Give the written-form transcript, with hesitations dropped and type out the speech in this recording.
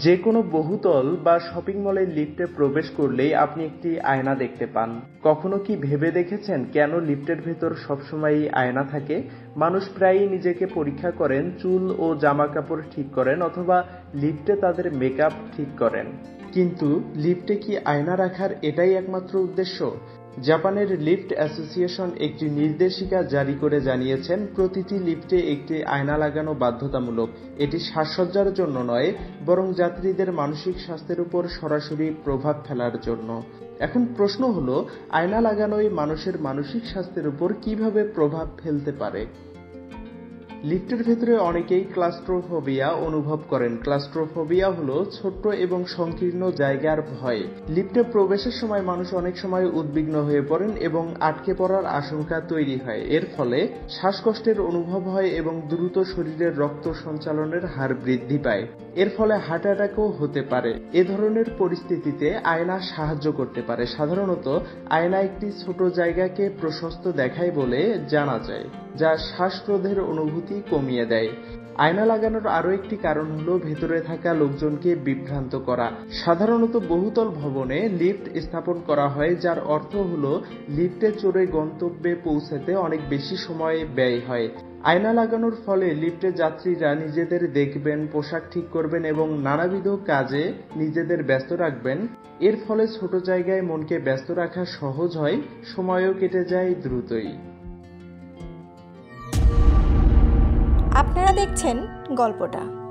যে কোনো বহুতল বা শপিং মলের লিফটে প্রবেশ করলেই আপনি একটি আয়না দেখতে পান। কখনো কি ভেবে দেখেছেন কেন লিফটের ভেতর সবসময়ই আয়না থাকে? মানুষ প্রায়ই নিজেকে পরীক্ষা করেন, চুল ও জামা কাপড় ঠিক করেন অথবা লিফটে তাদের মেকআপ ঠিক করেন। কিন্তু লিফটে কি আয়না রাখার এটাই একমাত্র উদ্দেশ্য? জাপানের লিফট অ্যাসোসিয়েশন একটি নির্দেশিকা জারি করে জানিয়েছেন, প্রতিটি লিফটে একটি আয়না লাগানো বাধ্যতামূলক। এটি সাজসজ্জার জন্য নয়, বরং যাত্রীদের মানসিক স্বাস্থ্যের উপর সরাসরি প্রভাব ফেলার জন্য। এখন প্রশ্ন হলো, আয়না লাগানোই মানুষের মানসিক স্বাস্থ্যের উপর কিভাবে প্রভাব ফেলতে পারে? লিফটের ভেতরে অনেকেই ক্লাস্ট্রোফোবিয়া অনুভব করেন। ক্লাস্ট্রোফোবিয়া হলো ছোট্ট এবং সংকীর্ণ জায়গার ভয়। লিফটে প্রবেশের সময় মানুষ অনেক সময় উদ্বিগ্ন হয়ে পড়েন এবং আটকে পড়ার আশঙ্কা তৈরি হয়। এর ফলে শ্বাসকষ্টের অনুভব হয় এবং দ্রুত শরীরের রক্ত সঞ্চালনের হার বৃদ্ধি পায়। এর ফলে হার্ট অ্যাটাকও হতে পারে। এ ধরনের পরিস্থিতিতে আয়না সাহায্য করতে পারে। সাধারণত আয়না একটি ছোট জায়গাকে প্রশস্ত দেখায় বলে জানা যায়, যা শ্বাসরোধের অনুভূতি কমিয়ে দেয়। আয়না লাগানোর আরও একটি কারণ হলো ভেতরে থাকা লোকজনকে বিভ্রান্ত করা। সাধারণত বহুতল ভবনে লিফট স্থাপন করা হয়, যার অর্থ হলো লিফটে চড়ে গন্তব্যে পৌঁছাতে অনেক বেশি সময় ব্যয় হয়। আয়না লাগানোর ফলে লিফটে যাত্রীরা নিজেদের দেখবেন, পোশাক ঠিক করবেন এবং নানাবিধ কাজে নিজেদের ব্যস্ত রাখবেন। এর ফলে ছোট জায়গায় মনকে ব্যস্ত রাখা সহজ হয়, সময়ও কেটে যায় দ্রুতই। আপনারা দেখছেন গল্পটা।